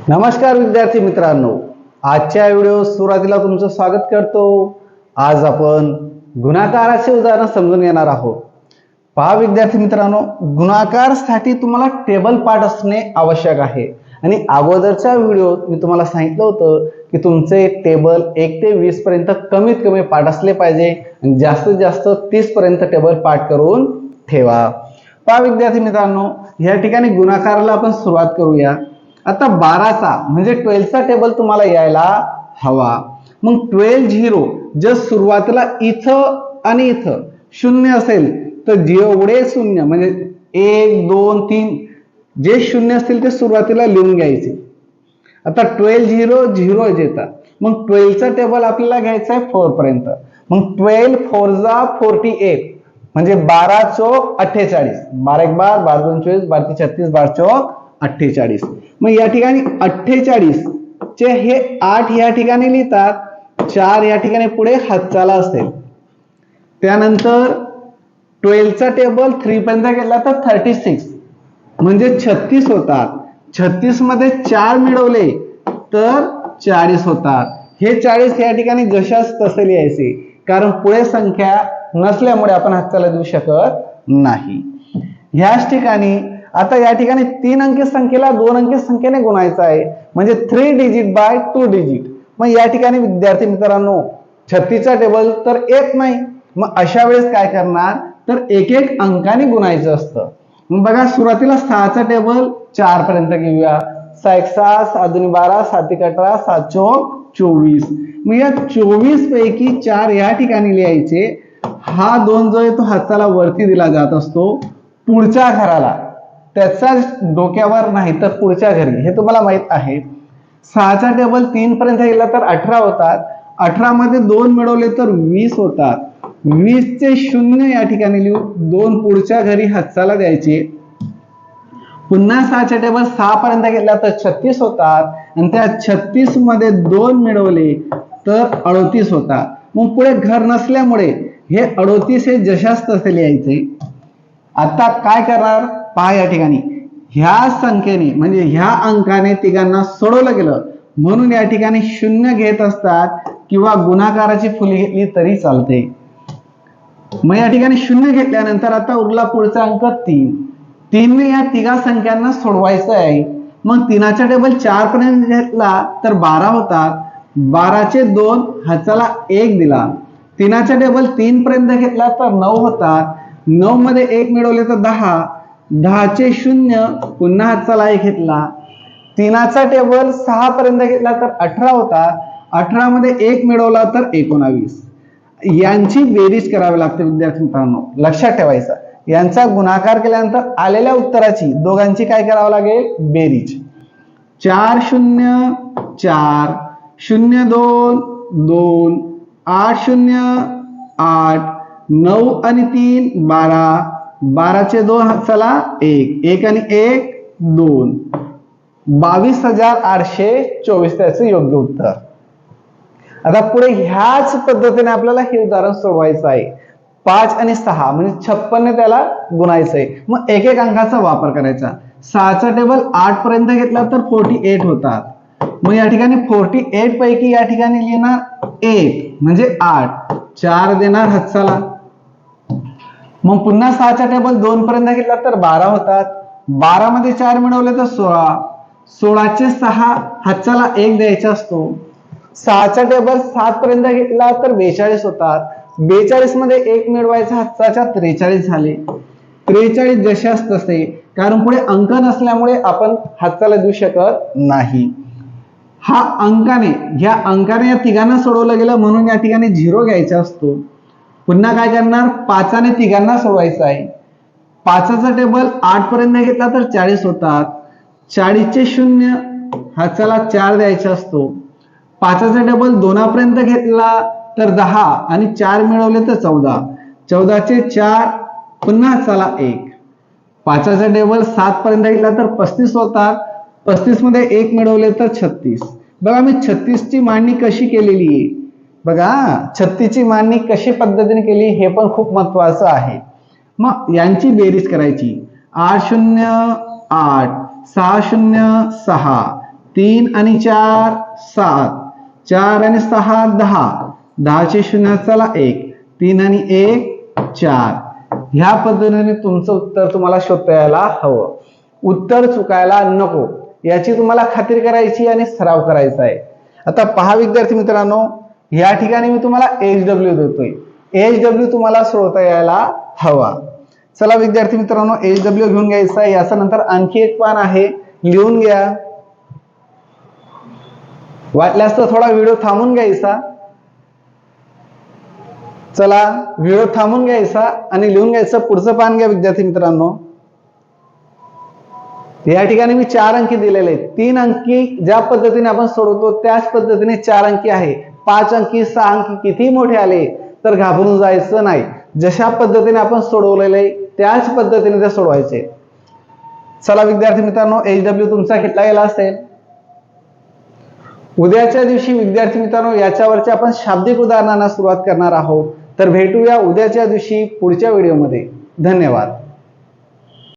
नमस्कार विद्यार्थी मित्रांनो, आजच्या व्हिडिओ सुरुवातीला तुमचं स्वागत करतो। आज आपण गुणाकाराचे उदाहरण समजून घेणार आहोत। पहा विद्यार्थी मित्रांनो, गुणाकारसाठी तुम्हाला टेबल पाठ असणे आवश्यक आहे आणि अगोदरच्या व्हिडिओत मी तुम्हाला सांगितलं होतं की तुमचे टेबल 1 ते 20 पर्यंत कमीत कमी पाठ असले पाहिजे आणि जास्तीत जास्त 30 पर्यंत टेबल पाठ करून ठेवा। पहा विद्यार्थी मित्रांनो, या ठिकाणी गुणाकाराला आपण सुरुवात करूया। आता 12चा म्हणजे 12चा टेबल तुम्हाला यायला हवा। मग 12 जर सुरुवातीला इथं आणि इथं शून्य असेल तर जेवढे शून्य म्हणजे 1 2 3 जे शून्य असतील ते सुरुवातीला लिहून घ्यायचे। आता 12 0 येतात, मग 12चा टेबल आपल्याला घ्यायचा आहे 4 पर्यंत। मग 12 4 जा 48 म्हणजे 12 चौक 48, 12 1 12, 12 2 24, 12 3 36, 12 चौक 48। मग या ठिकाणी 48 चे हे 8 या ठिकाणी लिहितात, 4 या ठिकाणी पुढे हातचाला असेल। त्यानंतर 12चा टेबल 3 पर्यंत गेला तर 36 म्हणजे 36 होतात। 36 मध्ये 4 मिळवले तर 40 होतात। हे 40 या ठिकाणी जशास तसे लिहायचे, कारण पुढे संख्या नसल्यामुळे आपण हातचाला देऊ शकत नाही। ह्याच ठिकाणी आता या ठिकाणी 3 अंकी संख्येला 2 अंकी संख्येने गुणायचं आहे, म्हणजे 3 डिजिट बाय 2 डिजिट। मग या ठिकाणी विद्यार्थी मित्रांनो 36चा टेबल तर येत नाही, मग अशा वेळेस काय करणार तर एक एक अंकाने गुणायचं असतं। मग बघा, सुरुवातीला 6चा टेबल 4 पर्यंत घेऊया। 6 1 6, 7 2 12, 7 1 18, 7 चौक 24। मग या 24 पैकी 4 या ठिकाणी लिहायचे। हा 2 जो आहे तो हाताला वरती दिला जात असतो पुढच्या घराला, त्याचा डोक्यावर नाही तर पुढच्या घरी, हे तुम्हाला माहित आहे। 6चा टेबल 3 पर्यंत गेला तर 18 होतात। 18 मध्ये 2 मिळवले तर 20 होतात। 20 चे 0 या ठिकाणी लिहू, 2 पुढच्या घरी हातचाला द्यायचे। पुन्हा 6चा टेबल 6 पर्यंत गेला तर 36 होतात आणि त्या 36 मध्ये 2 मिळवले तर 38 होतात। मग पुढे घर नसल्यामुळे हे 38 हे जशास तसे लिहायचे। आता काय करणार पहा, या ठिकाणी ह्या संख्येने म्हणजे ह्या अंकाने तिघांना सोडवलं गेलं म्हणून या ठिकाणी 0 घेत असतात किंवा गुणाकाराची फुली घेतली तरी चालते। मग या ठिकाणी 0 घेतल्यानंतर आता उरला पुढचा अंक 3। 3 ने या तिघा संख्यांना सोडवायचं आहे। मग 3चा टेबल 4 पर्यंत घेतला तर 12 होतात। 12 चे 2 हाताला 1 दिला। 3चा टेबल 3 पर्यंत घेतला तर 9 होतात। 9 मध्ये 1 मिळवले तर 10, 10 चे 0 पुन्हा हातचाला 1 घेतला। 3चा टेबल 6 पर्यंत घेतला तर 18 होतात। 18 मध्ये 1 मिळवला तर 19। यांची बेरीज करावी लागते विद्यार्थी मित्रांनो, लक्षात ठेवायचं। यांचा गुणाकार केल्यानंतर आलेल्या उत्तराची दोघांची काय करावं लागेल बेरीज। 4 0 4, 0 2 2, 8 0 8, 9 आणि 3 12, 12 चे 2 हातचाला 1, 1 आणि 1 2, 22,824 त्याचे योग्य उत्तर। आता पुढे ह्याच पद्धतीने आपल्याला हे उदाहरण सोडवायचं आहे। 5 आणि 6 म्हणजे 56 ने त्याला गुणायचंय। मग एक एक अंकाचा वापर करायचा। 6चा टेबल 8 पर्यंत घेतला तर 48 होतात। मग या ठिकाणी 48 पैकी या ठिकाणी लिहिणार 8 म्हणजे 8, 4 देणार हातचाला। मग पुन्हा 6चा टेबल 2 पर्यंत घेतला तर 12 होतात। 12 मध्ये 4 मिळवले तर 16, 16 चे 6 हातचाला 1 द्यायचा असतो। 6चा टेबल 7 पर्यंत घेतला तर 42 होतात। 42 मध्ये 1 मिळवायचा हातचाच्या 43 झाले। 43 जशास तसे, कारण पुढे अंक नसल्यामुळे आपण हातचाला देऊ शकत नाही। ह्या अंकाने या तिघांना सोडवलं गेलं म्हणून या ठिकाणी 0 घ्यायचा असतो। पुन्हा काय करणार, 5ने तिघांना सोडवायचं आहे। 5चा टेबल 8 पर्यंत घेतला तर 40 होतात। 40 चे 0 हाताला 4 द्यायचा असतो। 5चा टेबल 2 पर्यंत घेतला तर 10 आणि 4 मिळवले तर 14, 14 चे 4 पुन्हा हाताला 1। 5चा टेबल 7 पर्यंत घेतला तर 35 होतात। 35 मध्ये 1 मिळवले तर 36। बघा मी 36 ची मांडणी कशी केलेली आहे, बघा 36 ची मांडणी कशी पद्धतीने केली हे पण खूप महत्वाचं आहे। मग यांची बेरीज करायची। 8 0 8, 6 0 6, 3 आणि 4 7, 4 आणि 6 10, 10चे शून्य चला 1, 3 आणि 1 4. ह्या पद्धतीने तुमचं उत्तर तुम्हाला शोधता यायला हवं. उत्तर चुकायला नको याची तुम्हाला खात्री करायची आणि सराव करायचा आहे. आता पहा विद्यार्थी मित्रांनो, या ठिकाणी मी तुम्हाला HW देतोय. HW तुम्हाला सोडवता यायला हवा. चला विद्यार्थी मित्रांनो, HW घेऊन घ्यायचा आहे. याच्या नंतर आणखी एक पान आहे, लिहून घ्या. वाटल्यास तर थोडा व्हिडिओ थांबून घ्यायचा. चला व्हिडिओ थांबून घ्यायचा आणि लिहून घ्यायचं. पुढचं पान घ्या विद्यार्थी मित्रांनो. या ठिकाणी मी 4 अंकी दिलेले आहेत. 3 अंकी ज्या पद्धतीने आपण सोडवतो त्याच पद्धतीने 4 अंकी आहे. 5 अंकी 6 अंकी किती मोठे आले तर घाबरून जायचं नाही. जशा पद्धतीने आपण सोडवलेले त्याच पद्धतीने ते सोडवायचे. चला विद्यार्थी मित्रांनो, HW तुमचा घेतला गेला असेल. उद्याच्या दिवशी विद्यार्थी मित्रांनो याच्यावरच्या आपण शाब्दिक उदाहरणांना सुरुवात करणार आहोत. तर भेटूया उद्याच्या दिवशी पुढच्या व्हिडिओमध्ये. धन्यवाद.